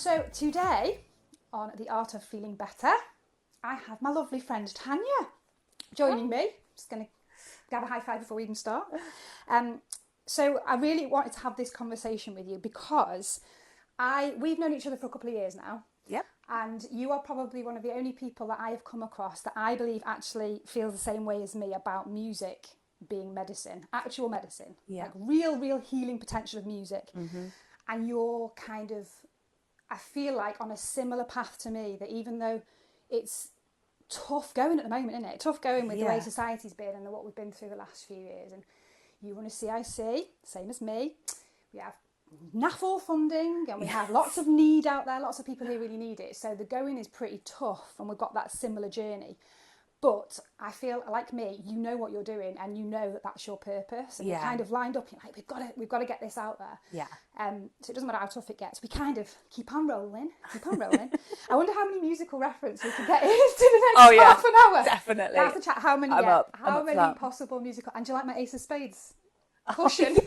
So today, on The Art of Feeling Better, I have my lovely friend Tanya joining me. Just going to grab a high five before we even start. So I really wanted to have this conversation with you because we've known each other for a couple of years now. Yep. And you are probably one of the only people that I have come across that I believe actually feels the same way as me about music being medicine, actual medicine, like real healing potential of music. Mm-hmm. And you're kind of, I feel like, on a similar path to me, that even though it's tough going at the moment, isn't it? Tough going with the way society's been and what we've been through the last few years. And you run a CIC, same as me. We have naff funding and we have lots of need out there, lots of people who really need it. So the going is pretty tough and we've got that similar journey. But I feel like me, you know what you're doing and you know that that's your purpose. And you're kind of lined up, you're like, we've got to get this out there. Yeah. So it doesn't matter how tough it gets. We kind of keep on rolling. I wonder how many musical reference we can get into the next half an hour. Definitely. That's the chat. How many? How many possible musical? And do you like my Ace of Spades cushion?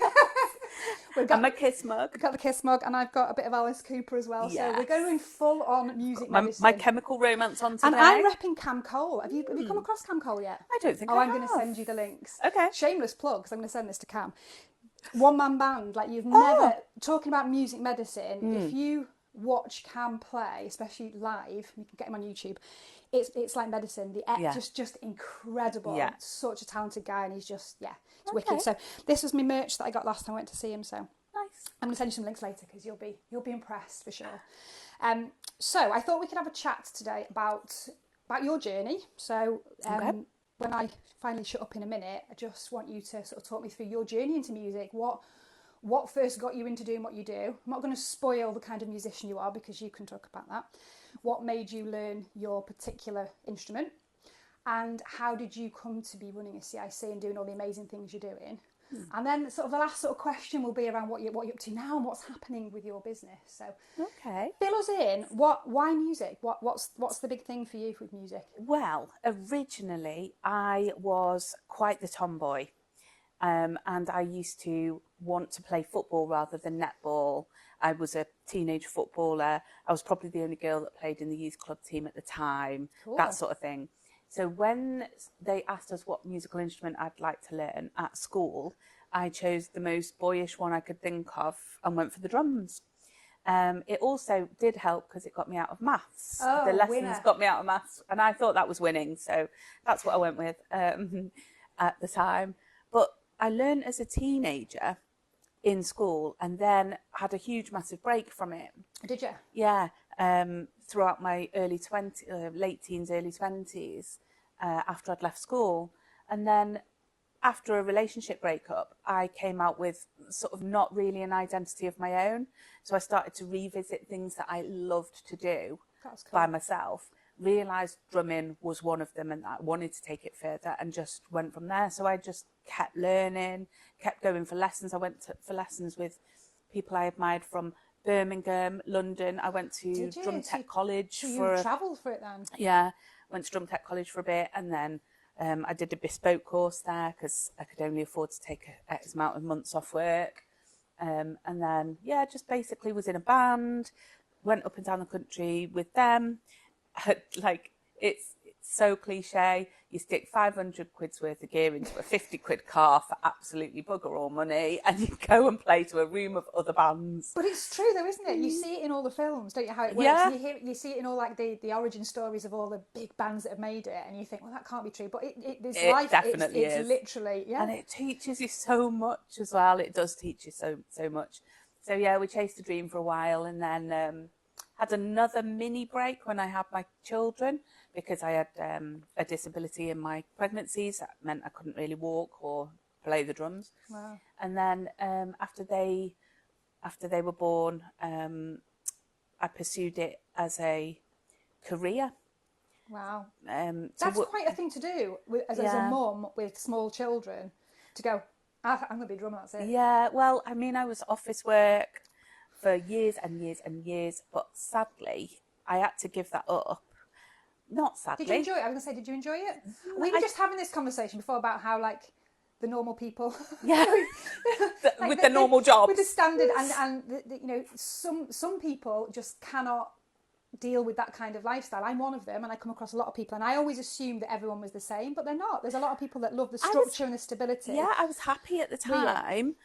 And my Kiss mug. We've got the Kiss mug, and I've got a bit of Alice Cooper as well. Yes. So we're going full on music medicine. My Chemical Romance on today. And I'm repping Cam Cole. Have you come across Cam Cole yet? I don't think I'm going to send you the links. Okay. Shameless plug, because I'm going to send this to Cam. One man band, like you've never talking about music medicine. If you watch Cam play, especially live, you can get him on YouTube. It's like medicine. Just incredible. Yeah. Such a talented guy, and he's just it's wicked. So this was my merch that I got last time I went to see him. So nice. I'm gonna send you some links later because you'll be impressed for sure. So I thought we could have a chat today about your journey. So when I finally shut up in a minute, I just want you to sort of talk me through your journey into music. What first got you into doing what you do? I'm not going to spoil the kind of musician you are because you can talk about that. What made you learn your particular instrument? And how did you come to be running a CIC and doing all the amazing things you're doing? And then sort of the last sort of question will be around what you're up to now and what's happening with your business. So fill us in. Why music? What's the big thing for you with music? Well, originally I was quite the tomboy. And I used to want to play football rather than netball. I was a teenage footballer. I was probably the only girl that played in the youth club team at the time, that sort of thing. So when they asked us what musical instrument I'd like to learn at school, I chose the most boyish one I could think of and went for the drums. It also did help because it got me out of maths. The lessons got me out of maths, and I thought that was winning. So that's what I went with at the time. But I learned as a teenager in school and then had a huge, massive break from it. Did you? Yeah. Throughout my late teens, early 20s, after I'd left school. And then after a relationship breakup, I came out with sort of not really an identity of my own. So I started to revisit things that I loved to do by myself. Realised drumming was one of them and I wanted to take it further and just went from there. So I just kept learning, kept going for lessons. I went for lessons with people I admired from Birmingham, London. I went to Drum Tech College. So you travelled for it then? Yeah, went to Drum Tech College for a bit and then I did a bespoke course there because I could only afford to take X amount of months off work. And then, just basically was in a band, went up and down the country with them. Like it's so cliche. You stick 500 quid's worth of gear into a 50 quid car for absolutely bugger all money, and you go and play to a room of other bands. But it's true though, isn't it? You see it in all the films, don't you? How it works. Yeah. And you see it in all like the origin stories of all the big bands that have made it, and you think, well, that can't be true. But it life. Definitely it's literally, and it teaches you so much as well. It does teach you so much. So we chased a dream for a while, and then. Had another mini break when I had my children because I had a disability in my pregnancies. That meant I couldn't really walk or play the drums. Wow. And then after they were born, I pursued it as a career. Wow. That's quite a thing to do as a mum with small children, to go, I'm going to be a drummer, that's it. Yeah, well, I mean, I was office work for years and years and years, but sadly, I had to give that up. Not sadly. Did you enjoy it? I was going to say, did you enjoy it? We were just having this conversation before about how, like, the normal people. Yeah, Like with the normal jobs. with the standard, and you know, some people just cannot deal with that kind of lifestyle. I'm one of them, and I come across a lot of people, and I always assumed that everyone was the same, but they're not. There's a lot of people that love the structure and the stability. Yeah, I was happy at the time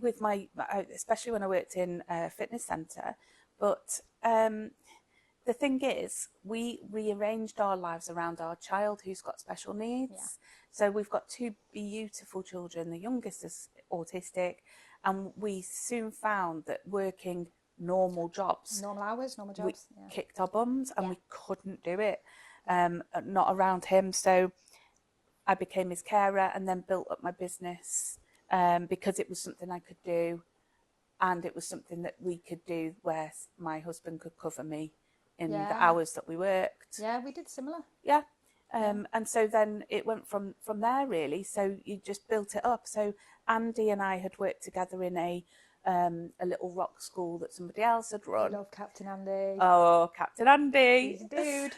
with my, especially when I worked in a fitness centre. But the thing is, we rearranged our lives around our child who's got special needs. Yeah. So we've got two beautiful children. The youngest is autistic, and we soon found that working normal jobs, normal hours, normal jobs, we kicked our bums, and we couldn't do it, not around him. So I became his carer and then built up my business because it was something I could do, and it was something that we could do where my husband could cover me in the hours that we worked. Yeah, we did similar. Yeah. And so then it went from there, really. So you just built it up. So Andy and I had worked together in a little rock school that somebody else had run. I love Captain Andy. Oh, Captain Andy. He's a dude.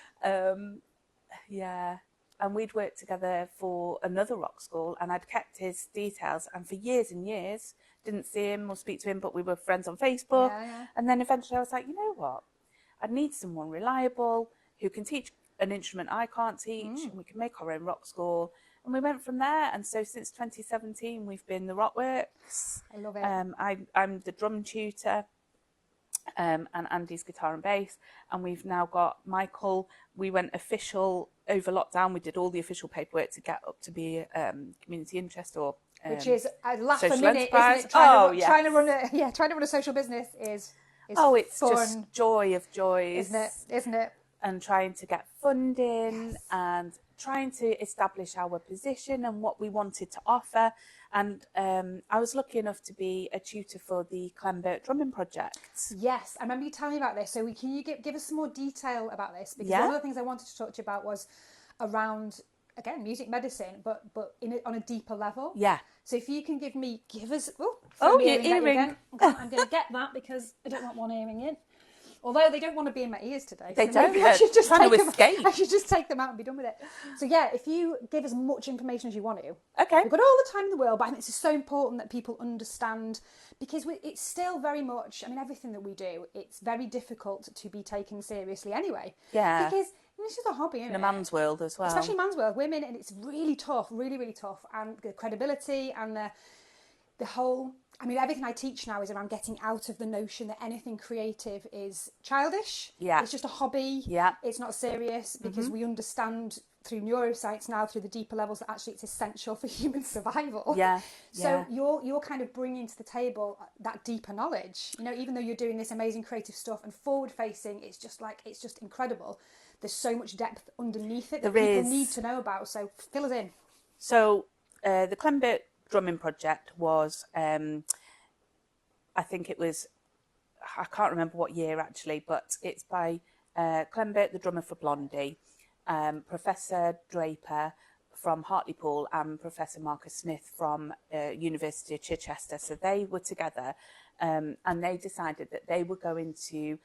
Yeah. And we'd worked together for another rock school, and I'd kept his details, and for years and years didn't see him or speak to him, but we were friends on Facebook. And then eventually I was like, you know what? I need someone reliable who can teach an instrument I can't teach, and we can make our own rock school. And we went from there. And so since 2017, we've been the Rockworks. I love it. I'm the drum tutor, and Andy's guitar and bass. And we've now got Michael. We went official over lockdown. We did all the official paperwork to get up to be community interest or which is laugh a social minute, enterprise. isn't it? Trying to run a social business is it's fun, just joy of joys, isn't it? And trying to get funding and trying to establish our position and what we wanted to offer. And I was lucky enough to be a tutor for the Clembert Drumming Project. Yes, I remember you telling me about this. So can you give us some more detail about this? Because one of the things I wanted to talk to you about was around, again, music medicine, but on a deeper level. Yeah. So if you can give us... your earring. I'm going to get that because I don't want one earring in. Although they don't want to be in my ears today. They so don't. Maybe I should just trying to escape. I should just take them out and be done with it. So yeah, if you give as much information as you want to. Okay. We've got all the time in the world, but I think it's so important that people understand, because it's still very much, I mean, everything that we do, it's very difficult to be taken seriously anyway. Yeah. Because it's just a hobby, isn't it? In a man's world as well. Especially man's world, women, and it's really tough, really, really tough. And the credibility and the whole... I mean, everything I teach now is around getting out of the notion that anything creative is childish. Yeah. It's just a hobby. Yeah. It's not serious, because we understand through neuroscience now, through the deeper levels, that actually it's essential for human survival. Yeah. So you're kind of bringing to the table that deeper knowledge. You know, even though you're doing this amazing creative stuff and forward facing, it's just incredible. There's so much depth underneath it that people need to know about. So fill us in. So the Clembert Drumming Project was, I think it was, I can't remember what year actually, but it's by Clembert, the drummer for Blondie, Professor Draper from Hartlepool, and Professor Marcus Smith from University of Chichester. So they were together, and they decided that they were going to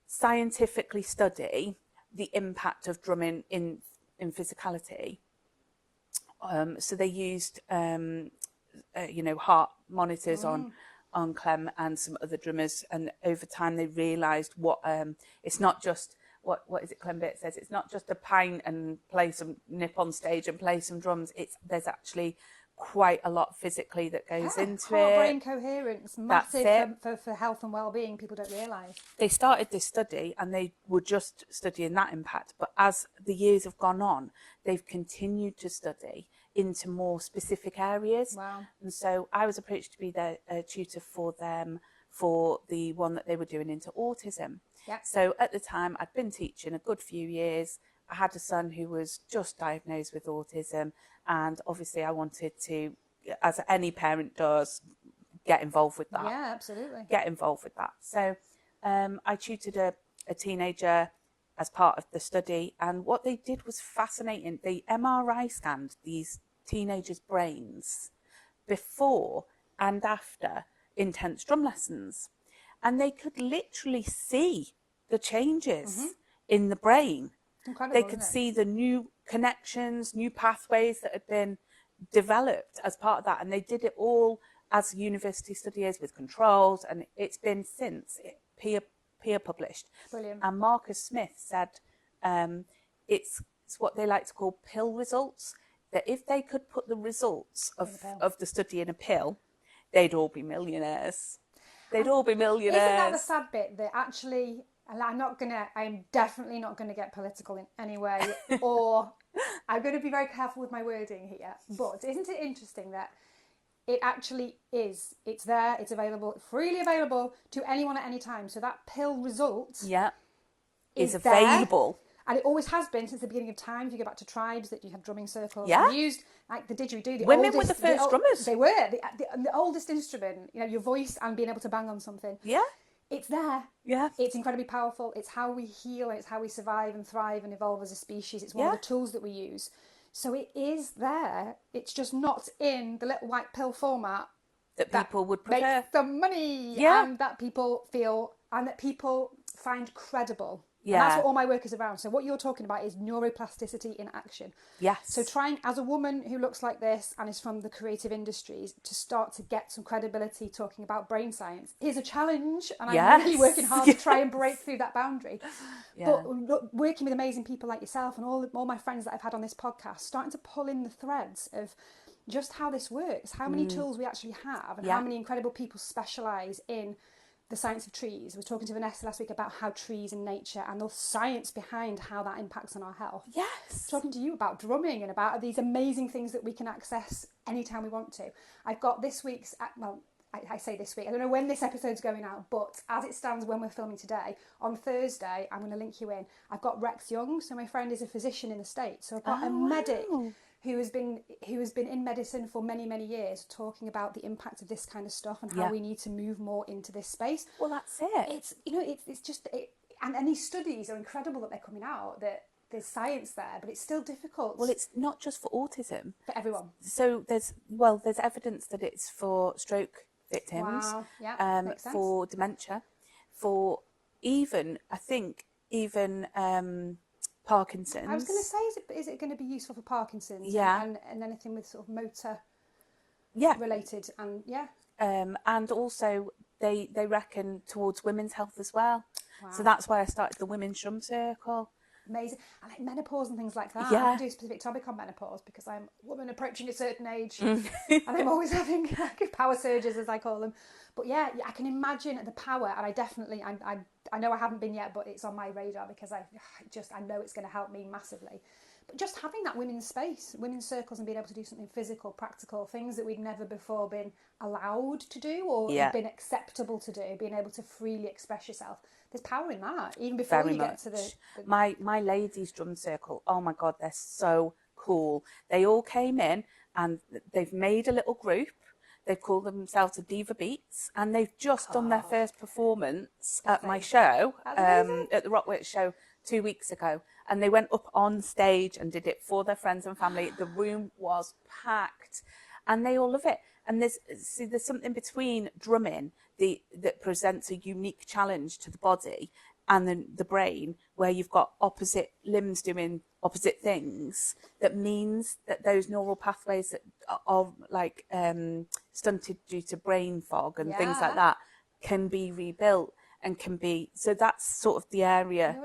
scientifically study the impact of drumming in physicality. So they used, heart monitors on Clem and some other drummers, and over time they realised what it's not just what is it Clembert says, it's not just a pint and nip on stage and play some drums. There's actually quite a lot physically that goes into it. Brain coherence, massive for health and well-being. People don't realise. They started this study and they were just studying that impact, but as the years have gone on, they've continued to study into more specific areas. Wow. And so I was approached to be their tutor for them for the one that they were doing into autism. Yeah. So at the time, I'd been teaching a good few years. I had a son who was just diagnosed with autism, and obviously I wanted to, as any parent does, get involved with that. Yeah, absolutely. Get involved with that. So I tutored a teenager as part of the study, and what they did was fascinating. They MRI scanned these teenagers' brains before and after intense drum lessons, and they could literally see the changes in the brain. Incredible, they could see the new connections, new pathways that had been developed as part of that, and they did it all as university studies with controls, and it's been since peer published. Brilliant. And Marcus Smith said it's what they like to call pill results, that if they could put the results of the study in a pill, they'd all be millionaires. They'd all be millionaires. Isn't that the sad bit, that actually, and I'm definitely not going to get political in any way, or I'm going to be very careful with my wording here, but isn't it interesting that it actually is, it's there, it's available, freely available to anyone at any time. So that pill result is available. There, and it always has been since the beginning of time. If you go back to tribes that you have drumming circles used, like the didgeridoo. Women were the first drummers. They were. The oldest instrument, your voice and being able to bang on something. Yeah. It's there. Yeah. It's incredibly powerful. It's how we heal, and it's how we survive and thrive and evolve as a species. It's one of the tools that we use. So it is there. It's just not in the little white pill format that people would prefer. Make the money, and that people feel, and that people find credible. Yeah. And that's what all my work is around. So what you're talking about is neuroplasticity in action. Yes. So trying, as a woman who looks like this and is from the creative industries, to start to get some credibility talking about brain science is a challenge. And I'm really working hard to try and break through that boundary. Yeah. But working with amazing people like yourself and all my friends that I've had on this podcast, starting to pull in the threads of just how this works, how many tools we actually have, and how many incredible people specialise in the science of trees. I was talking to Vanessa last week about how trees and nature and the science behind how that impacts on our health. Yes. Talking to you about drumming and about these amazing things that we can access anytime we want to. I've got this week's, well, I say this week, I don't know when this episode's going out, but as it stands when we're filming today, on Thursday, I'm going to link you in. I've got Rex Young, so my friend is a physician in the States. So I've got a medic who has been in medicine for many, many years, talking about the impact of this kind of stuff and how we need to move more into this space. Well, that's it. It's just, and these studies are incredible that they're coming out, that there's science there, but it's still difficult. Well, it's not just for autism. For everyone. So there's evidence that it's for stroke victims, makes sense. for dementia, for even Parkinson's. I was going to say, is it going to be useful for Parkinson's? Yeah. And anything with sort of motor related, and and also they reckon towards women's health as well. Wow. So that's why I started the Women's Drum Circle. Amazing. And like menopause and things like that. Yeah. I can do a specific topic on menopause because I'm a woman approaching a certain age and I'm always having power surges, as I call them. But yeah, I can imagine the power, and I know I haven't been yet, but it's on my radar because I know it's going to help me massively. But just having that women's space, women's circles, and being able to do something physical, practical, things that we'd never before been allowed to do or been acceptable to do, being able to freely express yourself. There's power in that, even before Very you much. get to the... My ladies' drum circle, oh my God, they're so cool. They all came in and they've made a little group. They've called themselves the Diva Beats, and they've just done their first performance at my show, at the Rockworks show 2 weeks ago. And they went up on stage and did it for their friends and family. The room was packed, and they all love it. And there's something between drumming that presents a unique challenge to the body and then the brain, where you've got opposite limbs doing opposite things, that means that those neural pathways that are like stunted due to brain fog and things like that can be rebuilt and can be, so that's sort of the area.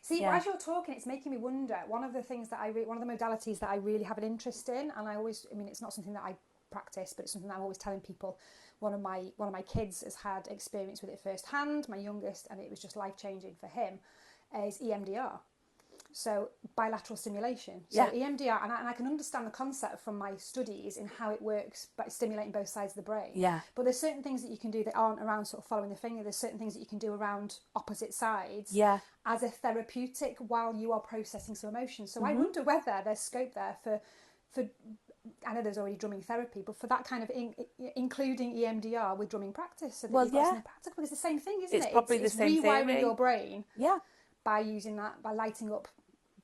See, as you're talking, it's making me wonder. One of the things that one of the modalities that I really have an interest in, and it's not something that I practice, but it's something that I'm always telling people. One of my kids has had experience with it firsthand, my youngest, and it was just life-changing for him, is EMDR. So bilateral stimulation. So EMDR, and I can understand the concept from my studies in how it works by stimulating both sides of the brain. Yeah. But there's certain things that you can do that aren't around sort of following the finger. There's certain things that you can do around opposite sides as a therapeutic while you are processing some emotions. So I wonder whether there's scope there for I know there's already drumming therapy, but for that kind of including EMDR with drumming practice, so that you've got something practical. It's the same thing, isn't it? It's probably the same rewiring theory. your brain. Yeah. By using that, by lighting up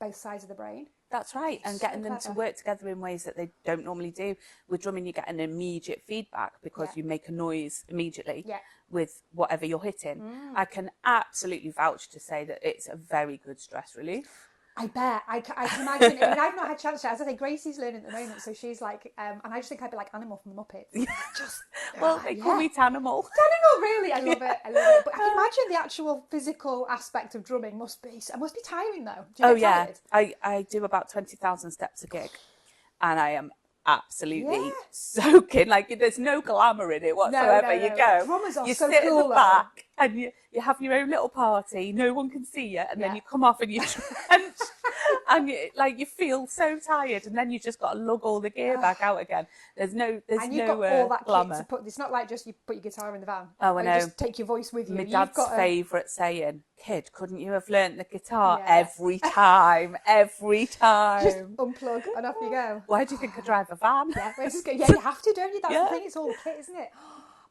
both sides of the brain. That's right, and getting them to work together in ways that they don't normally do. With drumming, you get an immediate feedback because you make a noise immediately with whatever you're hitting. I can absolutely vouch to say that it's a very good stress relief. I bet. I can imagine. I mean, I've not had a chance to. As I say, Gracie's learning at the moment, so she's like, and I just think I'd be like Animal from the Muppets. Just, Well, they call me Tanimal. Tanimal, really. I love it. I love it. But I can imagine the actual physical aspect of drumming must be tiring though. Do you get tired? I do about 20,000 steps a gig, and I am absolutely soaking. Like, there's no glamour in it whatsoever. No. You go, Drummers are you so sit cool, at the back, and you have your own little party. No one can see you, and then you come off and you trench, and you feel so tired, and then you just got to lug all the gear back out again. There's no and you've got all that glamour. kit to put. It's not like just you put your guitar in the van. Oh, I know. You just take your voice with you. My dad's favourite saying, "Kid, couldn't you have learnt the guitar every time? Every time. Just unplug and off you go." Why do you think I drive a van? You have to, don't you? That's the thing. It's all the kit, isn't it?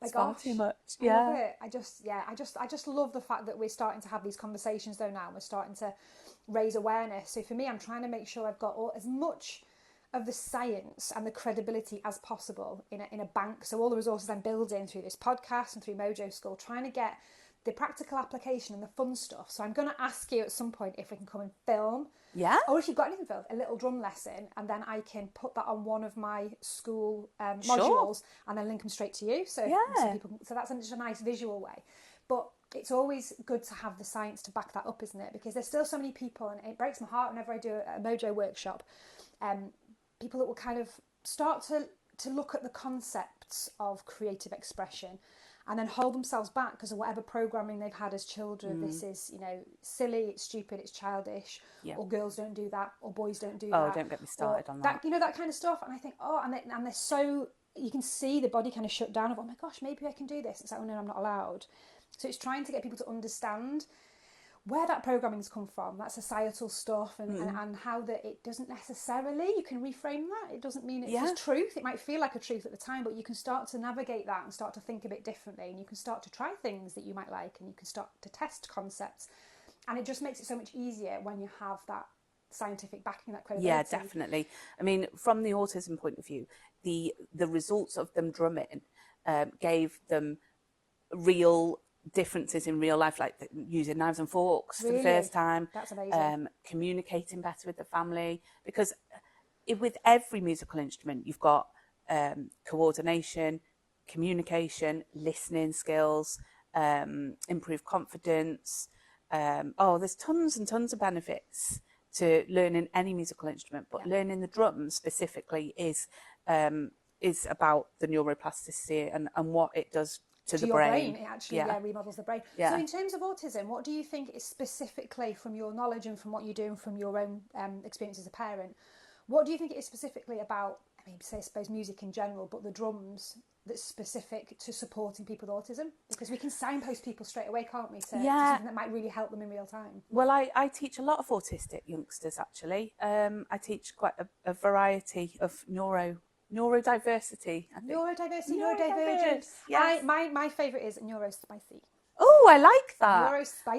My it's gosh, far too much. I love it. I just love the fact that we're starting to have these conversations though now. We're starting to raise awareness. So for me, I'm trying to make sure I've got as much of the science and the credibility as possible in a bank. So all the resources I'm building through this podcast and through Mojo School, trying to get the practical application and the fun stuff. So I'm going to ask you at some point if we can come and film. Yeah. Or if you've got anything filmed, a little drum lesson, and then I can put that on one of my school modules and then link them straight to you. So so that's just a nice visual way. But it's always good to have the science to back that up, isn't it? Because there's still so many people, and it breaks my heart whenever I do a Mojo workshop, people that will kind of start to look at the concepts of creative expression and then hold themselves back because of whatever programming they've had as children. This is, silly, it's stupid, it's childish, or girls don't do that, or boys don't do that. Oh, don't get me started on that. That kind of stuff. And I think, and they're so, you can see the body kind of shut down of, oh my gosh, maybe I can do this. It's like, oh no, I'm not allowed. So it's trying to get people to understand where that programming's come from, that societal stuff, and how that it doesn't necessarily, you can reframe that. It doesn't mean it's truth. It might feel like a truth at the time, but you can start to navigate that and start to think a bit differently, and you can start to try things that you might like, and you can start to test concepts, and it just makes it so much easier when you have that scientific backing, that credibility. Yeah, definitely. I mean, from the autism point of view, the results of them drumming gave them real differences in real life, like using knives and forks for the first time. That's amazing. Communicating better with the family, because with every musical instrument you've got coordination, communication, listening skills, improved confidence. There's tons and tons of benefits to learning any musical instrument, but learning the drums specifically is about the neuroplasticity and what it does to the brain. It actually remodels the brain. So in terms of autism, what do you think is specifically, from your knowledge and from what you do and from your own experience as a parent, what do you think it is specifically about, I suppose music in general, but the drums that's specific to supporting people with autism? Because we can signpost people straight away, can't we, to something that might really help them in real time. Well, I teach a lot of autistic youngsters, actually. I teach quite a variety of neurodiversity. Neurodivergence. Yes. My favourite is neurospicy. Oh, I like that.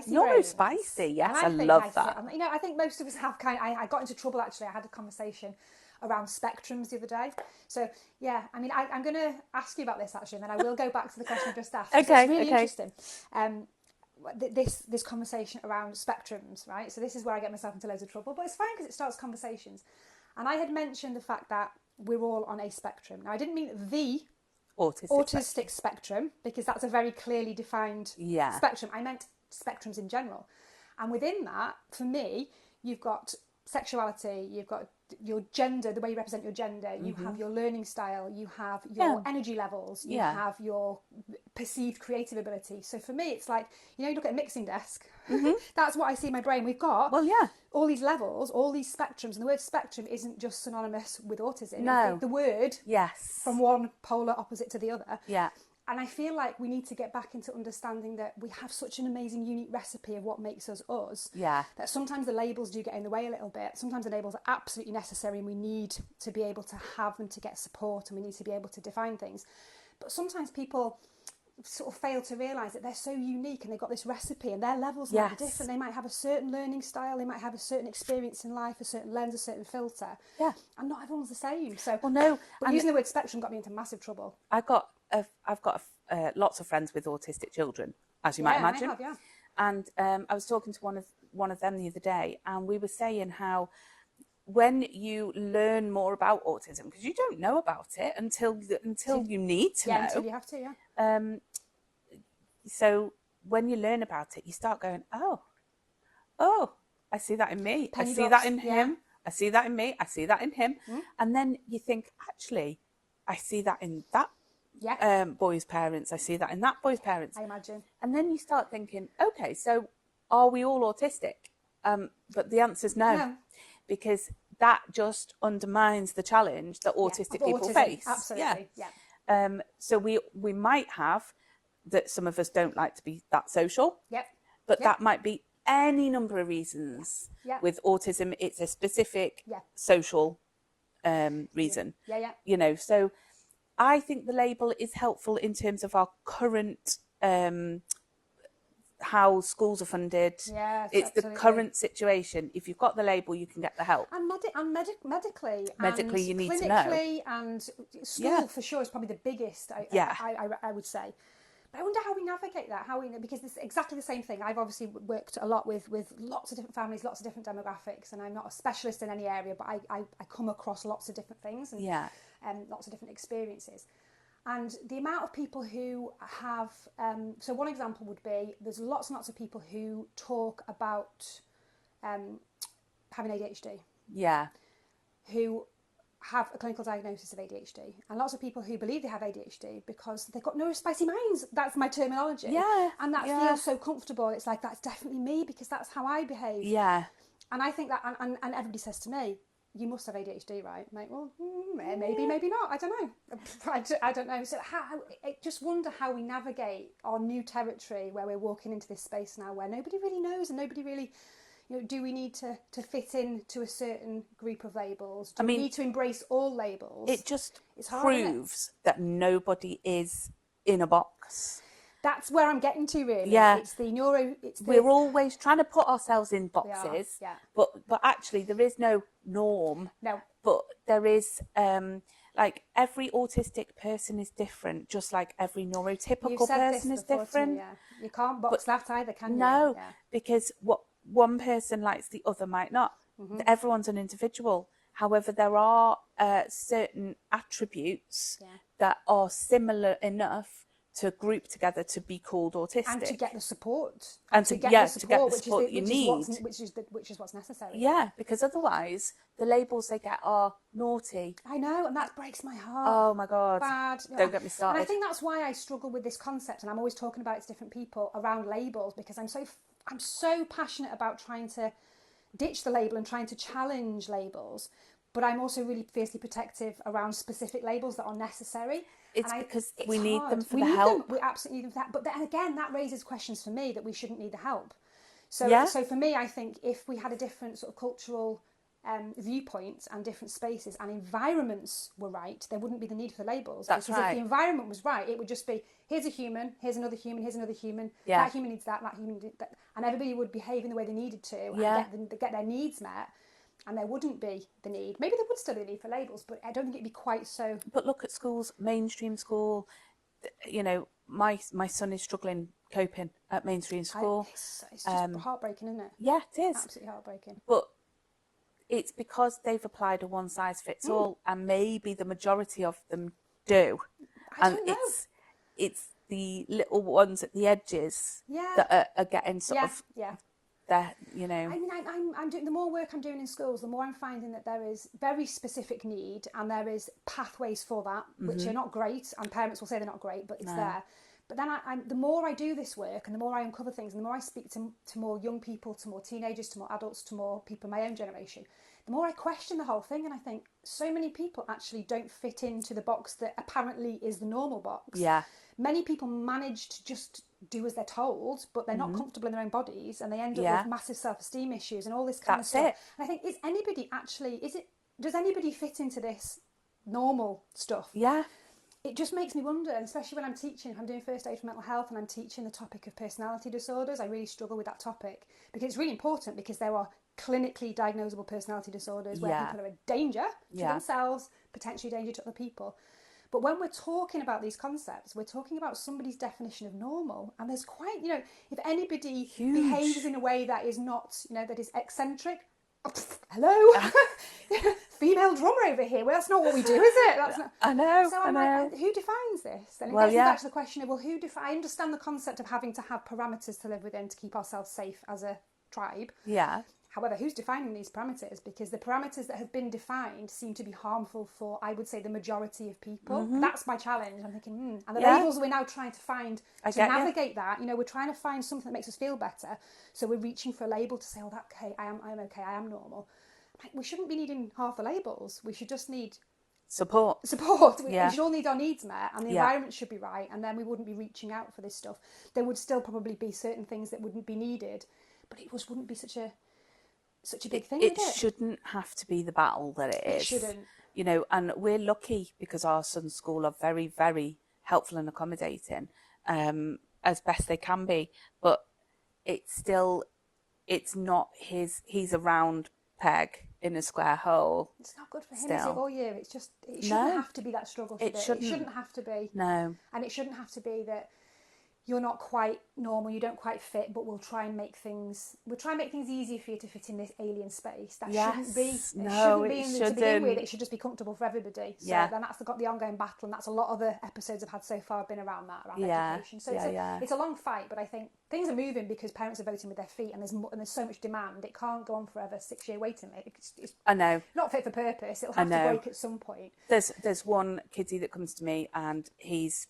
Neurospicy. Yes, I love that. I think most of us have I got into trouble, actually. I had a conversation around spectrums the other day. So, I'm going to ask you about this, actually, and then I will go back to the question I just asked. Okay, it's really interesting. This conversation around spectrums, right? So this is where I get myself into loads of trouble, but it's fine because it starts conversations. And I had mentioned the fact that we're all on a spectrum. Now, I didn't mean the autistic spectrum, because that's a very clearly defined spectrum. I meant spectrums in general. And within that, for me, you've got sexuality, you've got your gender, the way you represent your gender, you have your learning style, you have your energy levels, you have your perceived creative ability. So for me, it's like, you look at a mixing desk, that's what I see in my brain. We've got all these levels, all these spectrums, and the word spectrum isn't just synonymous with autism. No. The word from one polar opposite to the other. Yeah. And I feel like we need to get back into understanding that we have such an amazing, unique recipe of what makes us us. Yeah. That sometimes the labels do get in the way a little bit. Sometimes the labels are absolutely necessary, and we need to be able to have them to get support, and we need to be able to define things. But sometimes people sort of fail to realise that they're so unique and they've got this recipe, and their levels might be different. They might have a certain learning style, they might have a certain experience in life, a certain lens, a certain filter. Yeah. And not everyone's the same. So, but using the word spectrum got me into massive trouble. I've got lots of friends with autistic children, as you might imagine. I have, And I was talking to one of them the other day, and we were saying how when you learn more about autism, because you don't know about it until you need to know. Until you have to, yeah. So when you learn about it, you start going, oh, I see that in me. Penny I see drops, that in him. I see that in me. I see that in him. And then you think, actually, I see that in that boy's parents. I see that in that boy's parents. I imagine. And then you start thinking, okay, so are we all autistic? But the answer is no. Because that just undermines the challenge that autistic people face. Absolutely, yeah. So we might have that some of us don't like to be that social. Yep. But that might be any number of reasons. With autism, it's a specific social reason. Yeah. So I think the label is helpful in terms of our current how schools are funded. Yes, it's absolutely. The current situation. If you've got the label, you can get the help. And medically, and you need to know. Clinically, and school for sure is probably the biggest. I would say. But I wonder how we navigate that. Because it's exactly the same thing. I've obviously worked a lot with lots of different families, lots of different demographics, and I'm not a specialist in any area, but I come across lots of different things and lots of different experiences. And the amount of people who have, so one example would be, there's lots and lots of people who talk about having ADHD. Yeah. Who have a clinical diagnosis of ADHD. And lots of people who believe they have ADHD because they've got neurospicy minds. That's my terminology. Yeah. And that feels so comfortable. It's like, that's definitely me because that's how I behave. Yeah. And I think that, and everybody says to me, you must have ADHD, right? I'm like, well, maybe, maybe not. I don't know. I don't know. So I just wonder how we navigate our new territory where we're walking into this space now where nobody really knows and nobody really, do we need to fit in to a certain group of labels? Do we need to embrace all labels? It just hard, proves that nobody is in a box. That's where I'm getting to, really. Yeah. We're always trying to put ourselves in boxes. Yeah. But actually there is no norm. No. But there is like every autistic person is different, just like every neurotypical person is different. Me, you can't box that either, can you? No, because what one person likes the other might not. Everyone's an individual. However, there are certain attributes that are similar enough to group together to be called autistic, and to get the support, to get the support you need, which is what's necessary. Yeah, because otherwise the labels they get are naughty. I know, and that breaks my heart. Oh my god, bad. Don't get me started. And I think that's why I struggle with this concept, and I'm always talking about it to different people around labels, because I'm so passionate about trying to ditch the label and trying to challenge labels. But I'm also really fiercely protective around specific labels that are necessary. It's because we need them for the help. We absolutely need them for that. But then again, that raises questions for me that we shouldn't need the help. So for me, I think if we had a different sort of cultural viewpoints and different spaces and environments were right, there wouldn't be the need for labels. That's because right. If the environment was right, it would just be, here's a human, here's another human, here's another human. Yeah. That human needs that human needs that. And everybody would behave in the way they needed to and get their needs met. And there wouldn't be the need. Maybe there would still be the need for labels, but I don't think it'd be quite so. But look at schools, mainstream school. My son is struggling coping at mainstream school. It's just heartbreaking, isn't it? Yeah, it is. Absolutely heartbreaking. But it's because they've applied a one size fits all, and maybe the majority of them do. I don't know. It's the little ones at the edges that are getting sort of. Yeah. I mean, I'm doing, the more work I'm doing in schools, the more I'm finding that there is very specific need and there is pathways for that, which are not great, and parents will say they're not great, but it's there. But then the more I do this work and the more I uncover things and the more I speak to more young people, to more teenagers, to more adults, to more people in my own generation, the more I question the whole thing, and I think so many people actually don't fit into the box that apparently is the normal box. Yeah. Many people manage to just do as they're told, but they're not comfortable in their own bodies, and they end up with massive self-esteem issues and all this kind of stuff. And I think, does anybody fit into this normal stuff? Yeah. It just makes me wonder, and especially when I'm teaching, if I'm doing first aid for mental health and I'm teaching the topic of personality disorders, I really struggle with that topic, because it's really important, because there are clinically diagnosable personality disorders where people are a danger to themselves, potentially a danger to other people. But when we're talking about these concepts, we're talking about somebody's definition of normal. And there's quite, if anybody behaves in a way that is not, that is eccentric, hello, female drummer over here. Well, that's not what we do, is it? That's not. I know. So I'm like, who defines this? And it gets me back to the question of, well, I understand the concept of having to have parameters to live within to keep ourselves safe as a tribe. Yeah. However, who's defining these parameters? Because the parameters that have been defined seem to be harmful for, I would say, the majority of people. That's my challenge. I'm thinking, and the labels we're now trying to find to navigate that, we're trying to find something that makes us feel better. So we're reaching for a label to say, oh, okay, I'm okay, I am normal. Like, we shouldn't be needing half the labels. We should just need support. We should all need our needs met, and the environment should be right, and then we wouldn't be reaching out for this stuff. There would still probably be certain things that wouldn't be needed, but it just wouldn't be such a big thing. It shouldn't have to be the battle that it is. It shouldn't. And we're lucky because our son's school are very, very helpful and accommodating, as best they can be. But it's not he's a round peg in a square hole. It's not good for him, is it, all year? It shouldn't have to be that struggle. It shouldn't have to be. No. And it shouldn't have to be that you're not quite normal, you don't quite fit, but we'll try and make things easier for you to fit in this alien space. That shouldn't be. To begin with. It should just be comfortable for everybody. So then that's got the ongoing battle, and that's a lot of the episodes I've had so far have been around education. So it's a long fight, but I think things are moving because parents are voting with their feet, and there's so much demand. It can't go on forever. 6-year waiting list. It's I know. Not fit for purpose. It'll have to break at some point. There's one kiddie that comes to me, and he's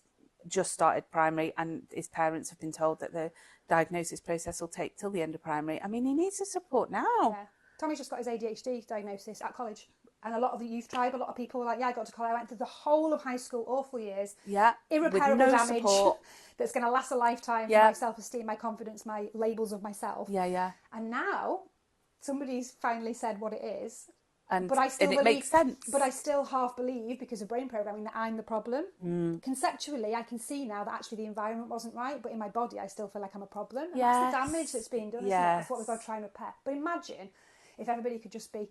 just started primary, and his parents have been told that the diagnosis process will take till the end of primary. I mean, he needs the support now. Yeah. Tommy's just got his ADHD diagnosis at college, and a lot of the youth tribe, a lot of people were like, I got to college, I went through the whole of high school, awful years, irreparable damage that's going to last a lifetime for my self-esteem, my confidence, my labels of myself. And now somebody's finally said what it is. But I still believe, makes sense. But I still half believe, because of brain programming, that I'm the problem. Conceptually, I can see now that actually the environment wasn't right, but in my body, I still feel like I'm a problem. And that's the damage that's being done, isn't it? That's what we've got to try and repair. But imagine if everybody could just be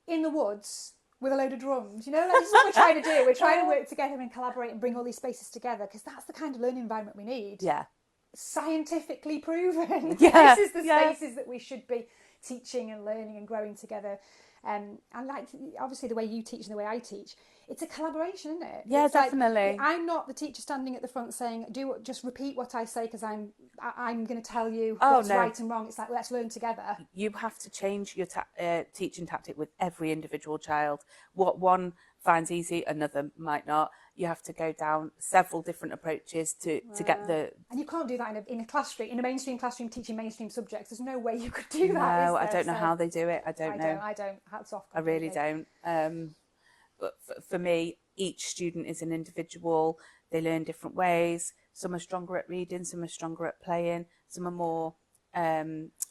in the woods with a load of drums. This is what we're trying to do. We're trying to work together and collaborate and bring all these spaces together, because that's the kind of learning environment we need. Yeah. Scientifically proven. Yeah. This is the spaces that we should be teaching and learning and growing together. And like, obviously, the way you teach and the way I teach, it's a collaboration, isn't it? Yeah, it's definitely. Like, I'm not the teacher standing at the front saying, just repeat what I say, because I'm going to tell you what's right and wrong. It's like, let's learn together. You have to change your teaching tactic with every individual child. What one finds easy, another might not. You have to go down several different approaches to get the... And you can't do that in a classroom, in a mainstream classroom teaching mainstream subjects. There's no way you could do that. No, I don't know how they do it. I don't know. I don't. Hats off. I really don't. But for me, each student is an individual. They learn different ways. Some are stronger at reading, some are stronger at playing, some are more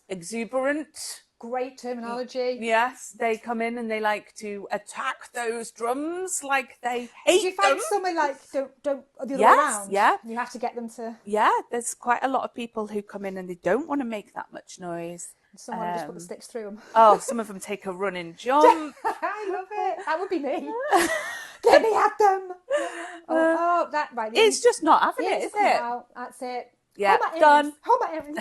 exuberant. Great terminology. Yes, they come in and they like to attack those drums like they hate them. Do you find someone like don't the other way around? Yeah. You have to get them to. Yeah, there's quite a lot of people who come in and they don't want to make that much noise. Someone just put the sticks through them. Oh, some of them take a running jump. I love it. That would be me. Get me at them. That right. It's just not having it, is it? Out. That's it. Yeah, done. Hold my earrings.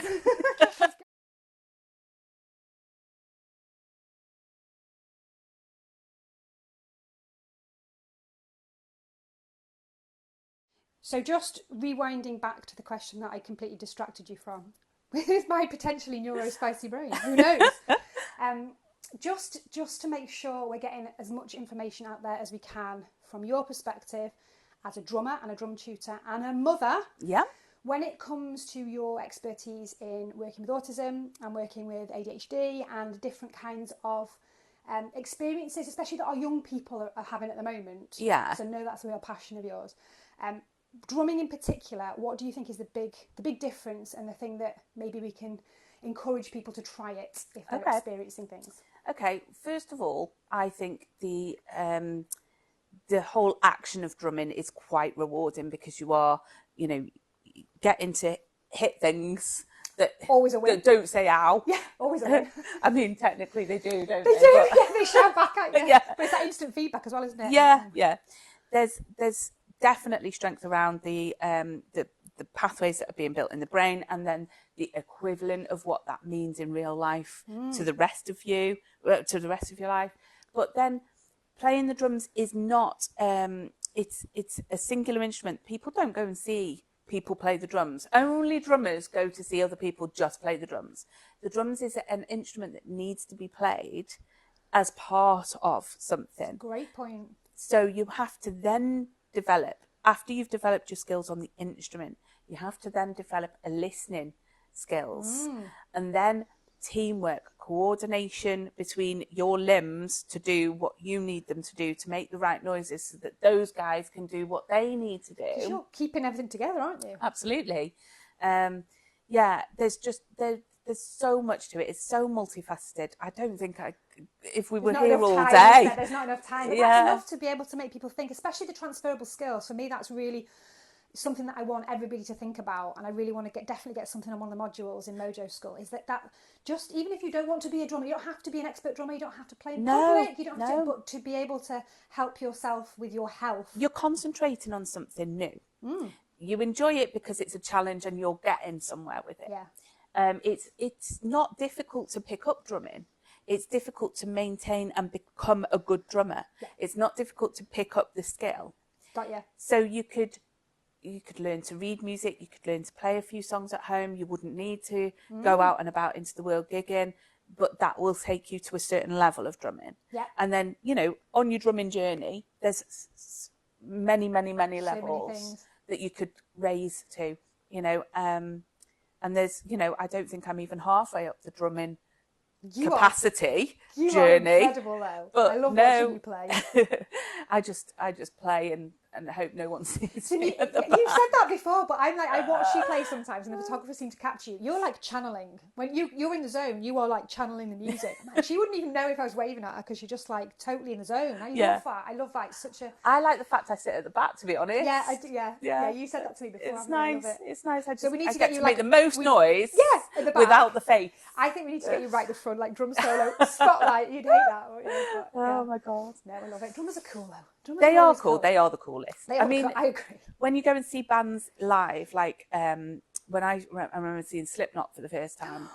So just rewinding back to the question that I completely distracted you from, with my potentially neurospicy brain, who knows? Just to make sure we're getting as much information out there as we can from your perspective as a drummer and a drum tutor and a mother. Yeah. When it comes to your expertise in working with autism and working with ADHD and different kinds of experiences, especially that our young people are having at the moment. Yeah. So I know that's a real passion of yours. Drumming in particular, what do you think is the big difference, and the thing that maybe we can encourage people to try it if they're experiencing things? Okay, first of all, I think the whole action of drumming is quite rewarding, because you are, getting to hit things that always a win. That don't say ow. Yeah, always a win. I mean, technically they do, don't they? They do, yeah, they shout back at you. Yeah. But it's that instant feedback as well, isn't it? Yeah. There's definitely strength around the pathways that are being built in the brain, and then the equivalent of what that means in real life to the rest of you, to the rest of your life. But then playing the drums is not, it's a singular instrument. People don't go and see people play the drums. Only drummers go to see other people just play the drums. The drums is an instrument that needs to be played as part of something. Great point. So you have to then develop, after you've developed your skills on the instrument, you have to then develop a listening skills, and then teamwork, coordination between your limbs to do what you need them to do to make the right noises so that those guys can do what they need to do. 'Cause you're keeping everything together, aren't you? Absolutely. There's so much to it. It's so multifaceted. I don't think if we were here all day. There's not enough time. But that's enough to be able to make people think, especially the transferable skills. For me, that's really something that I want everybody to think about, and I really want to definitely get something on one of the modules in Mojo School, is that just, even if you don't want to be a drummer, you don't have to be an expert drummer, you don't have to play in public, you don't have to, but to be able to help yourself with your health. You're concentrating on something new. You enjoy it because it's a challenge and you're getting somewhere with it. It's not difficult to pick up drumming. It's difficult to maintain and become a good drummer. It's not difficult to pick up the skill. So you could learn to read music, you could learn to play a few songs at home, you wouldn't need to go out and about into the world gigging, but that will take you to a certain level of drumming. And then, on your drumming journey, there's many levels that you could raise to, and there's, I don't think I'm even halfway up the drumming capacity you journey. Are incredible, though. But I love watching you play. I just play and hope no one sees me. You've said that before, but I'm like, I watch you play sometimes, and the photographers seem to catch you. You're like channeling. When you're in the zone, you are like channeling the music. Like, she wouldn't even know if I was waving at her because you're just like totally in the zone. I love that. I love that. It's such a. I like the fact I sit at the back, to be honest. Yeah, I do. Yeah. You said that to me before. It's nice. It's nice. So we need to get you to make the most noise. At the back. Without the face. I think we need to get you right at the front, like drum solo spotlight. You'd hate that, wouldn't you? But, oh my god. No, I love it. Drummers are cool though. They are cool. They are the coolest. I mean, I agree. When you go and see bands live, like when I remember seeing Slipknot for the first time,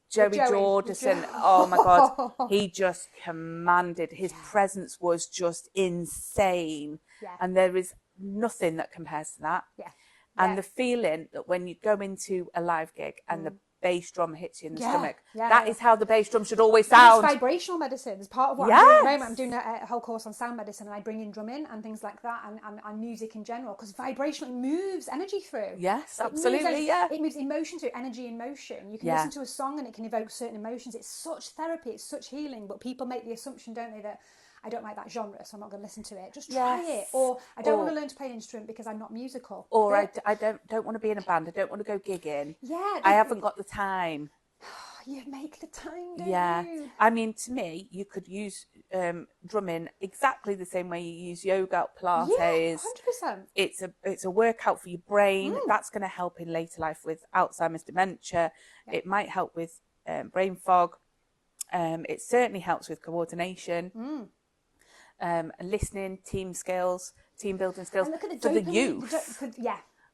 Joey Jordison, oh my god, he just commanded. His presence was just insane, and there is nothing that compares to that. And the feeling that when you go into a live gig and the bass drum hits you in the stomach, that is how the bass drum should always sound. It's vibrational medicine. It's part of what I'm doing at the moment. I'm doing a whole course on sound medicine, and I bring in drumming and things like that, and music in general, because vibrational moves energy through. Yes, absolutely, it moves emotion through, energy in motion. You can listen to a song and it can evoke certain emotions. It's such therapy, it's such healing, but people make the assumption, don't they, that I don't like that genre, so I'm not going to listen to it. Just try it. Or I don't want to learn to play an instrument because I'm not musical. Or I don't want to be in a band. I don't want to go gigging. I haven't got the time. You make the time, don't you? I mean, to me, you could use drumming exactly the same way you use yoga, Pilates. Yeah, 100%. It's a workout for your brain. That's going to help in later life with Alzheimer's, dementia. It might help with brain fog. It certainly helps with coordination. Listening, team skills, team building skills and look at for the youth.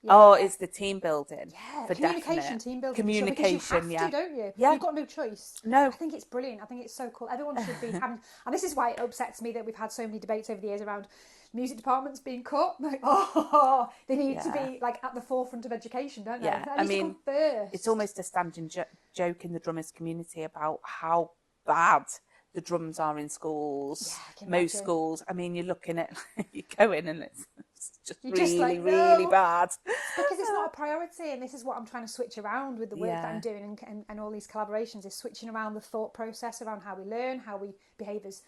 It's the team building. For communication, definite. team building. Communication, because you have to, don't you? Yeah. You've got no choice. No. I think it's brilliant. I think it's so cool. Everyone should be having, and this is why it upsets me that we've had so many debates over the years around music departments being cut. Like, they need to be like at the forefront of education, don't they? I mean, it's almost a standing joke in the drummers community about how bad the drums are in schools, most schools. I mean, you're looking at, you go in and it's just really bad. Because it's not a priority, and this is what I'm trying to switch around with the work that I'm doing and all these collaborations, is switching around the thought process around how we learn, how we behave as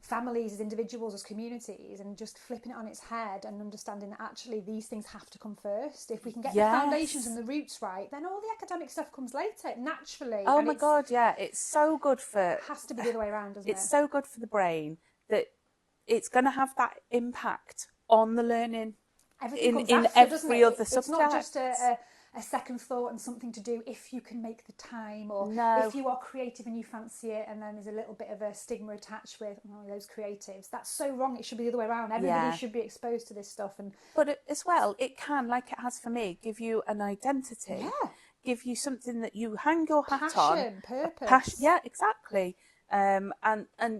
families, as individuals, as communities, and just flipping it on its head and understanding that actually these things have to come first. If we can get the foundations and the roots right, then all the academic stuff comes later, naturally. Oh my god, it's so good for... It has to be the other way around, doesn't it? It's so good for the brain that it's going to have that impact on the learning in every other subject. It's not just a second thought and something to do if you can make the time, or No. if you are creative and you fancy it, and then there's a little bit of a stigma attached with those creatives. That's so wrong. It should be the other way around. Everybody should be exposed to this stuff. But as well, it can, like it has for me, give you an identity. Yeah. Give you something that you hang your hat on. Passion, purpose. Yeah, exactly. And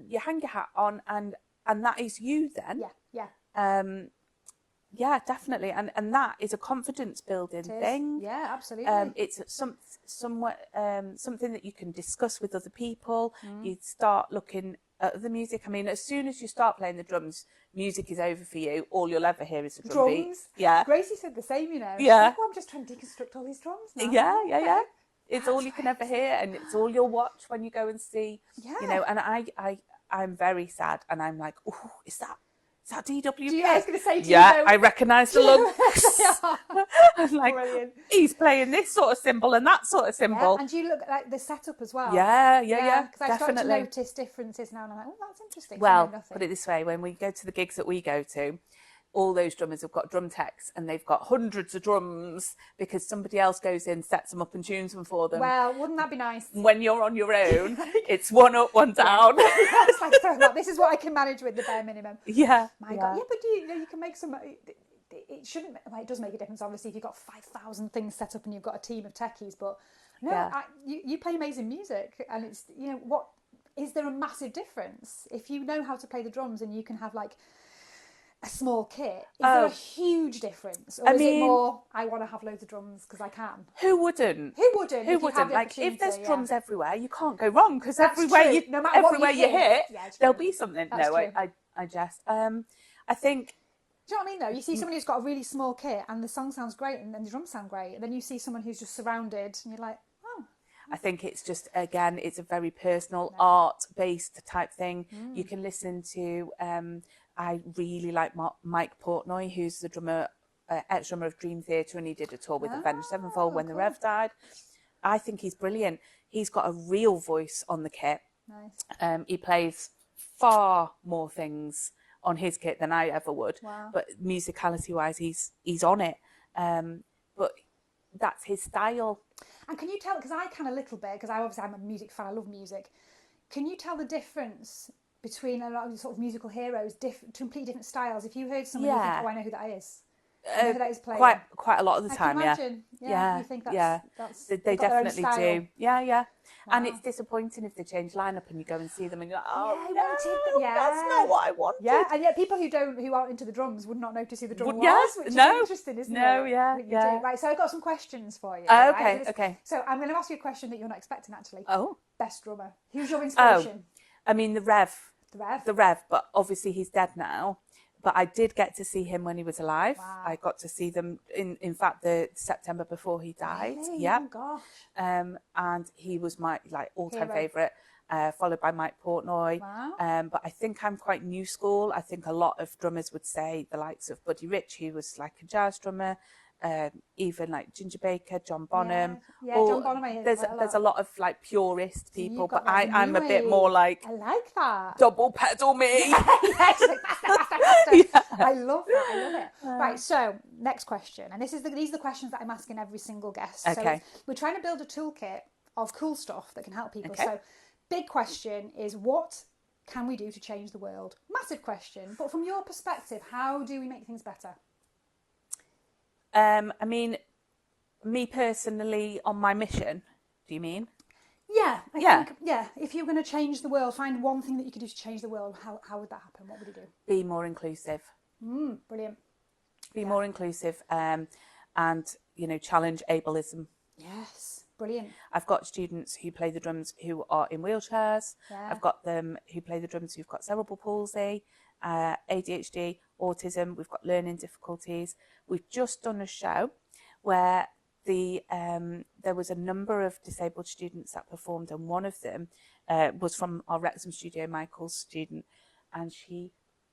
you hang your hat on, and that is you then. Yeah, definitely. And that is a confidence building thing. Yeah, absolutely. It's somewhat something that you can discuss with other people. You start looking at the music. I mean, as soon as you start playing the drums, music is over for you. All you'll ever hear is the drum beat. Yeah. Gracie said the same, you know. Yeah. Oh, I'm just trying to deconstruct all these drums now. Yeah. It's all you can ever hear, and it's all you'll watch when you go and see. Yeah. You know, and I'm very sad, and I'm like, oh, is that DWP? I was going to say to you. Yeah, I recognise the looks. I'm like, brilliant. He's playing this sort of cymbal and that sort of cymbal. Yeah, and you look at like the setup as well. Yeah. Because I start to notice differences now, and I'm like, oh, that's interesting. Well, put it this way: when we go to the gigs that we go to, all those drummers have got drum techs, and they've got hundreds of drums because somebody else goes in, sets them up, and tunes them for them. Well, wouldn't that be nice? When you're on your own, it's one up, one down. It's like, fair enough. This is what I can manage with the bare minimum. Yeah. My God. Yeah, but you can make some. It shouldn't. Well, it does make a difference, obviously, if you've got 5,000 things set up and you've got a team of techies. But no, you play amazing music, and it's what is there a massive difference if you know how to play the drums and you can have like a small kit? Is there a huge difference, or is it more I want to have loads of drums because I can? Who wouldn't? Like if there's drums everywhere, you can't go wrong because everywhere you hit, there'll be something. That's true. I just I think. Do you know what I mean, though? You see someone who's got a really small kit and the song sounds great and the drums sound great. And then you see someone who's just surrounded and you're like, oh. I think it's just, again, it's a very personal, art-based type thing. You can listen to, I really like Mike Portnoy, who's the drummer, ex-drummer of Dream Theatre, and he did a tour with Avenged Sevenfold when the Rev died. I think he's brilliant. He's got a real voice on the kit. Nice. He plays far more things on his kit than I ever would. Wow. But musicality wise, he's on it. But that's his style. And can you tell, because I can a little bit, because I'm a music fan, I love music. Can you tell the difference between a lot of sort of musical heroes, completely different styles? If you heard someone, you think, oh, I know who that is. I know who that is playing. Quite a lot of the time, I can imagine. You think that's they definitely do. Yeah. Wow. And it's disappointing if they change lineup and you go and see them and you're like, oh, that's not what I wanted. Yeah, and yet people who aren't into the drums would not notice who the drummer was, which is interesting, isn't it? Yeah. Right, so I've got some questions for you. Okay. So I'm going to ask you a question that you're not expecting, actually. Oh. Best drummer. Who's your inspiration? I mean, the Rev. The Rev, but obviously he's dead now. But I did get to see him when he was alive. Wow. I got to see them in fact the September before he died. Really? Yeah. Oh gosh. And he was my all-time favourite, followed by Mike Portnoy. Wow. But I think I'm quite new school. I think a lot of drummers would say the likes of Buddy Rich, who was like a jazz drummer. Even like Ginger Baker, John Bonham. Yeah, John Bonham. There's a lot of like purist people, but I'm a bit more like, I like that. Double pedal me. Yes, faster. Yeah. I love it. Right, so next question, and these are the questions that I'm asking every single guest. Okay. So we're trying to build a toolkit of cool stuff that can help people. Okay. So big question is, what can we do to change the world? Massive question, but from your perspective, how do we make things better? I mean, me personally on my mission, do you mean? Yeah, I think, if you're going to change the world, find one thing that you could do to change the world, how would that happen? What would you do? Be more inclusive. Brilliant. Be more inclusive and, challenge ableism. Yes, brilliant. I've got students who play the drums who are in wheelchairs. Yeah. I've got them who play the drums who've got cerebral palsy, ADHD, autism. We've got learning difficulties. We've just done a show where there was a number of disabled students that performed, and one of them was from our Wrexham studio, Michael's student, and she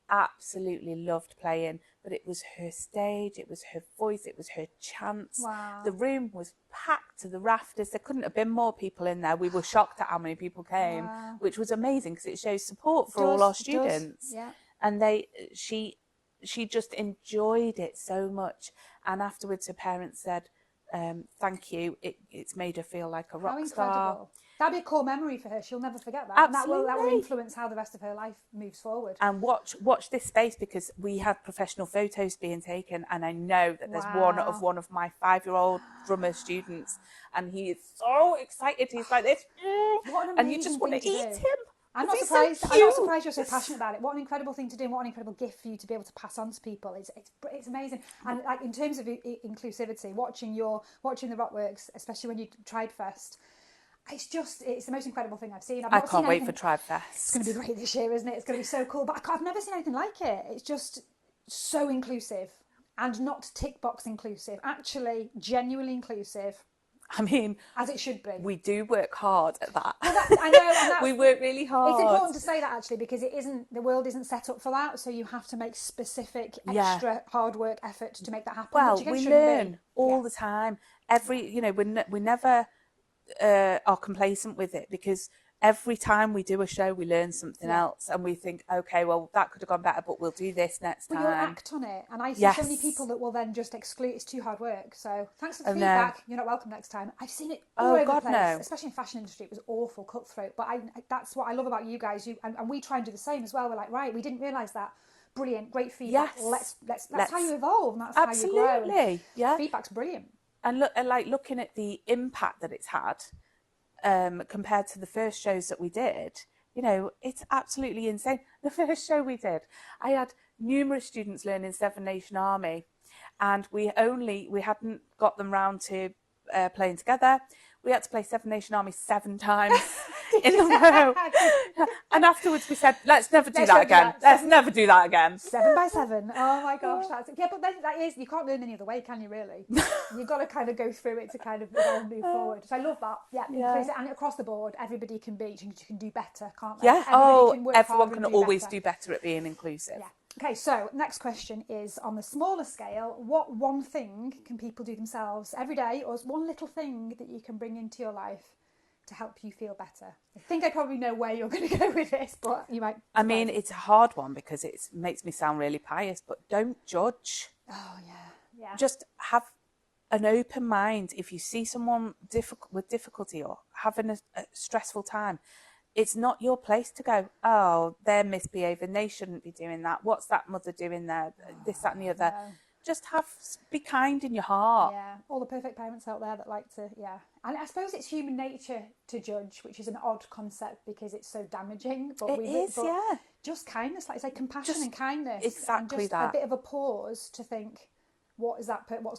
absolutely loved playing, but it was her stage, it was her voice, it was her chants. Wow. The room was packed to the rafters. There couldn't have been more people in there. We were shocked at how many people came, which was amazing because it shows support for all our students. Yeah. And she just enjoyed it so much. And afterwards her parents said, thank you. It's made her feel like a rock How star. incredible. That'll be a core memory for her. She'll never forget that. Absolutely. And that will influence how the rest of her life moves forward. And watch this space, because we had professional photos being taken, and I know that there's Wow. one of my 5-year-old drummer students, and he is so excited. He's like this, What an and you amazing just want to thing to eat do. him. I'm not He's surprised. So I'm not cute. surprised you're so passionate about it. What an incredible thing to do, and what an incredible gift for you to be able to pass on to people. It's amazing. And like in terms of inclusivity, watching the Rockworks, especially when you tried first, it's the most incredible thing I've seen. I can't wait for Tribe Fest. It's going to be great this year, isn't it? It's going to be so cool. But I've never seen anything like it. It's just so inclusive, and not tick box inclusive. Actually, genuinely inclusive. I mean, as it should be. We do work hard at that. Well, I know, and we work really hard. It's important to say that, actually, because the world isn't set up for that. So you have to make specific, extra hard work effort to make that happen. Well, we learn all the time. We never are complacent with it, because every time we do a show, we learn something else, and we think, okay, well, that could have gone better, but we'll do this next time. But you'll act on it, and I see so many people that will then just exclude. It's too hard work. So thanks for the feedback. No. You're not welcome next time. I've seen it all over the place, especially in fashion industry. It was awful, cutthroat. But that's what I love about you guys. And we try and do the same as well. We're like, right, we didn't realise that. Brilliant, great feedback. Yes. That's how you evolve, and that's how you grow. Absolutely, yeah. Feedback's brilliant. And looking at the impact that it's had. Compared to the first shows that we did, it's absolutely insane. The first show we did, I had numerous students learning Seven Nation Army, and we hadn't got them round to playing together. We had to play Seven Nation Army 7 times in a row. And afterwards we said, let's never do that again. Let's never do that again. 7 by 7. Oh my gosh. But then you can't learn any other way, can you, really? You've got to kind of go through it to kind of move forward. So I love that. Yeah. And across the board, everybody can do better, can't they? Yeah. Everyone can always better. do better at being inclusive. Yeah. Okay, so next question is, on the smaller scale, what one thing can people do themselves every day, or one little thing that you can bring into your life to help you feel better? I think I probably know where you're going to go with this, but you might. I mean, it's a hard one, because it makes me sound really pious, but don't judge. Oh, yeah. Just have an open mind. If you see someone with difficulty or having a stressful time, it's not your place to go, oh, they're misbehaving, they shouldn't be doing that. What's that mother doing there? This, that and the other. No. Just be kind in your heart. Yeah, all the perfect parents out there that like to, And I suppose it's human nature to judge, which is an odd concept because it's so damaging. But just kindness, like I say, compassion and kindness. Exactly, and just that. A bit of a pause to think, what's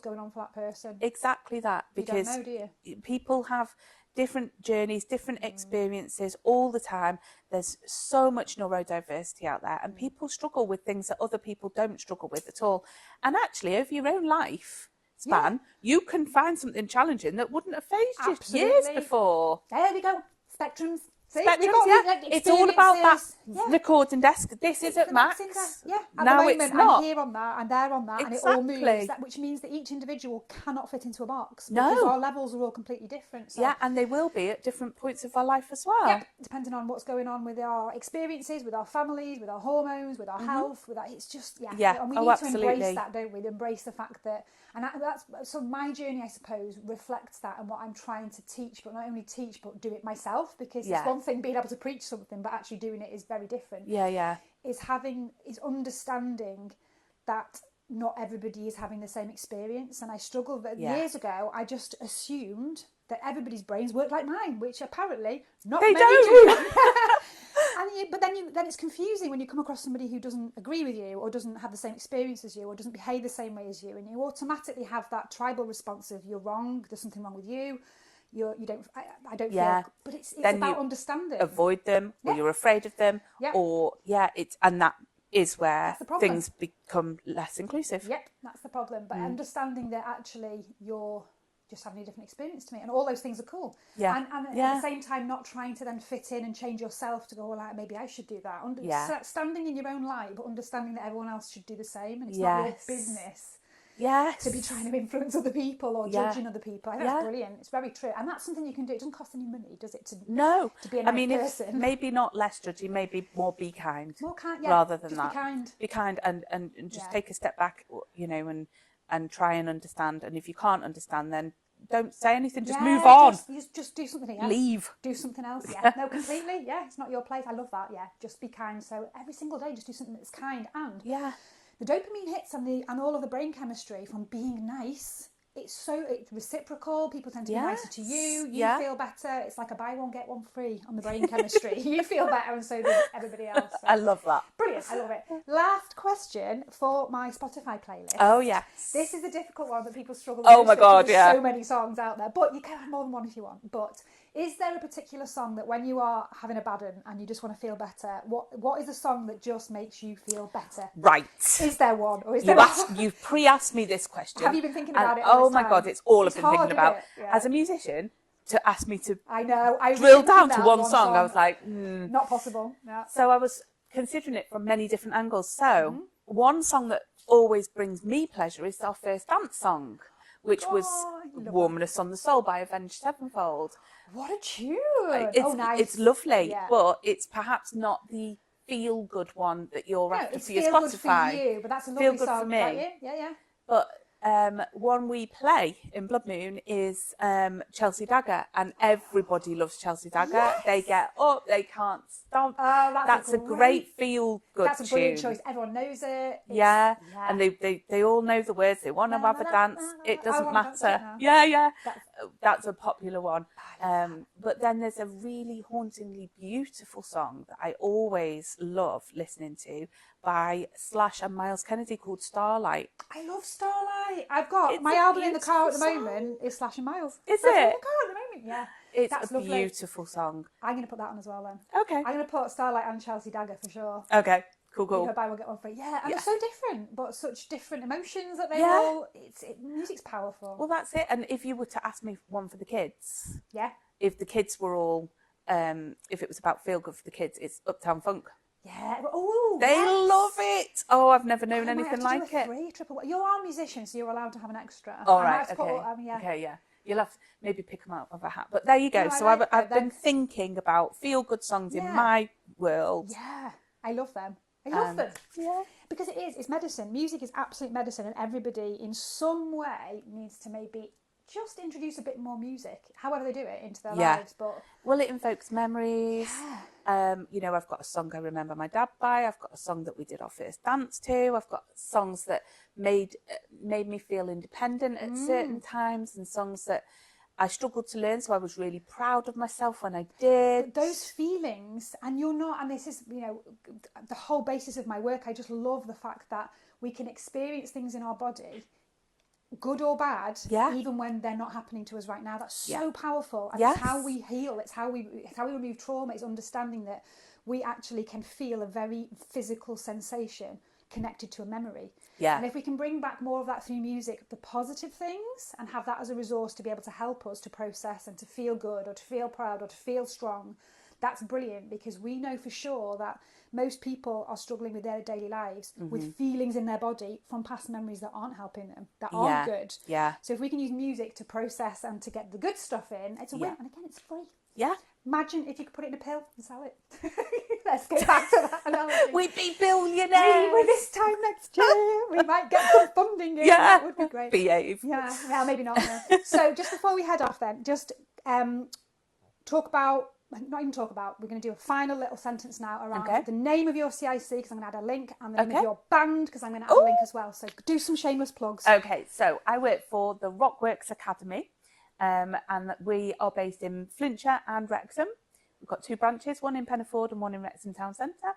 going on for that person? Exactly that. Because you don't know, do you? People have different journeys, different experiences all the time. There's so much neurodiversity out there, and people struggle with things that other people don't struggle with at all. And actually, over your own life span, you can find something challenging that wouldn't have faced you years before. There we go. Spectrums. See? It's all about that recording desk. This is at max. At now the moment, it's not. I'm here on that, I'm there on that, and it all moves. Which means that each individual cannot fit into a box. Because our levels are all completely different. So. Yeah, and they will be at different points of our life as well. Yep, depending on what's going on with our experiences, with our families, with our hormones, with our health, it's just, and we need to embrace that, don't we? Embrace the fact that, so my journey, I suppose, reflects that, and what I'm trying to teach, but not only teach, but do it myself, because it's one thing being able to preach something, but actually doing it is very different. Is understanding that not everybody is having the same experience, and I struggled that years ago. I just assumed that everybody's brains work like mine, which apparently not they many don't. do. But then it's confusing when you come across somebody who doesn't agree with you, or doesn't have the same experience as you, or doesn't behave the same way as you, and you automatically have that tribal response of you're wrong, there's something wrong with you. I don't feel, but it's about understanding. Avoid them, or you're afraid of them, or and that is where things become less inclusive. Yep, that's the problem. But understanding that actually you're just having a different experience to me, and all those things are cool. And at the same time, not trying to then fit in and change yourself to go, well, maybe I should do that. Standing in your own light, but understanding that everyone else should do the same, and it's not your business. To be trying to influence other people or judging other people. I think that's brilliant. It's very true. And that's something you can do. It doesn't cost any money, does it? To be a nice person. Maybe not less judgy, maybe more be kind. More kind, rather than just that. Be kind. Be kind and just take a step back, and and try and understand. And if you can't understand, then don't say anything, just Yeah, move on. Just do something else. Leave. Do something else, yeah. No, completely, yeah. It's not your place. I love that, yeah. Just be kind. So every single day, just do something that's kind. And the dopamine hits and all of the brain chemistry from being nice, it's reciprocal. People tend to be nicer to you. You feel better. It's like a buy one, get one free on the brain chemistry. You feel better and so does everybody else. So. I love that. Brilliant. I love it. Last question for my Spotify playlist. Oh, yes. This is a difficult one that people struggle with. Oh, my God, There's so many songs out there. But you can have more than one if you want. But is there a particular song that when you are having a bad one and you just want to feel better, what is a song that just makes you feel better? Right. Is there one? Or is You've pre-asked me this question. Have you been thinking about it? Oh my God, it's all I've been thinking about. Yeah. As a musician, to ask me to I drill down to one song, I was like, not possible. Yeah. So I was considering it from many different angles. So one song that always brings me pleasure is our first dance song, which was Warmness on the Soul by Avenged Sevenfold. What a tune! Nice. It's lovely, yeah. but it's perhaps not the feel-good one that you're after for your Spotify. It's feel good for you, but that's a lovely feel-good song. for me. Yeah. But one we play in Blood Moon is Chelsea Dagger, and everybody loves Chelsea Dagger. Yes. They get up, they can't stop. Oh, that's a great feel-good tune. That's a brilliant choice. Everyone knows it. Yeah, and they all know the words. They want to have a dance. It doesn't matter. Yeah. That's a popular one. But then there's a really hauntingly beautiful song that I always love listening to by Slash and Miles Kennedy called Starlight. I love Starlight. I've got my album in the car at the moment is Slash and Miles. Is That's it? in the car at the moment, yeah. It's a beautiful song. I'm going to put that on as well then. Okay. I'm going to put Starlight and Chelsea Dagger for sure. Okay. Cool. You go buy one, get one free. Yeah, and they're so different, but such different emotions that they all... Music's powerful. Well, that's it. And if you were to ask me one for the kids... Yeah. If the kids were all... if it was about feel good for the kids, it's Uptown Funk. Yeah. Oh, they love it. Oh, I've never known anything like it. You are a musician, so you're allowed to have an extra. All right. Okay. Yeah. You'll have to maybe pick them out of a hat. But there you go. No, so I've been thinking about feel good songs in my world. Yeah. I love them. I love them. Yeah. Because it's medicine. Music is absolute medicine, and everybody in some way needs to maybe just introduce a bit more music, however they do it, into their lives. But it invokes memories. I've got a song I remember my dad by. I've got a song that we did our first dance to. I've got songs that made me feel independent at certain times, and songs that I struggled to learn, so I was really proud of myself when I did. But those feelings, and you're not, and this is, the whole basis of my work, I just love the fact that we can experience things in our body, good or bad, even when they're not happening to us right now. That's so powerful. And it's how we heal, it's how we remove trauma, it's understanding that we actually can feel a very physical sensation connected to a memory. Yeah. And if we can bring back more of that through music, the positive things, and have that as a resource to be able to help us to process and to feel good or to feel proud or to feel strong, that's brilliant, because we know for sure that most people are struggling with their daily lives with feelings in their body from past memories that aren't helping them, that aren't good. Yeah. So if we can use music to process and to get the good stuff in, it's a win. And again, it's free. Yeah. Imagine if you could put it in a pill and sell it. Let's go back to that analogy. We'd be billionaires. This time next year, we might get some funding in. That would be great. Behave. Yeah, well, maybe not. No. So just before we head off then, just we're going to do a final little sentence now around the name of your CIC, because I'm going to add a link, and the name of your band, because I'm going to add a link as well. So do some shameless plugs. Okay, so I work for the Rockworks Academy, and we are based in Flintshire and Wrexham. We've got 2 branches, one in Pennaford and one in Wrexham Town Centre.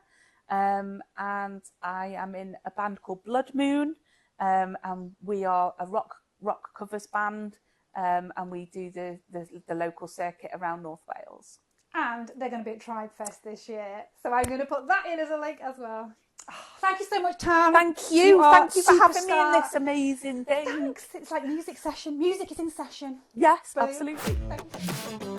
And I am in a band called Blood Moon, and we are a rock covers band, and we do the local circuit around North Wales. And they're going to be at Tribe Fest this year, so I'm going to put that in as a link as well. Oh, thank you so much, Tam. Thank you. Thank you for having me in this amazing thing. Thanks. It's like music session. Music is in session. Yes, brilliant. absolutely. Thanks.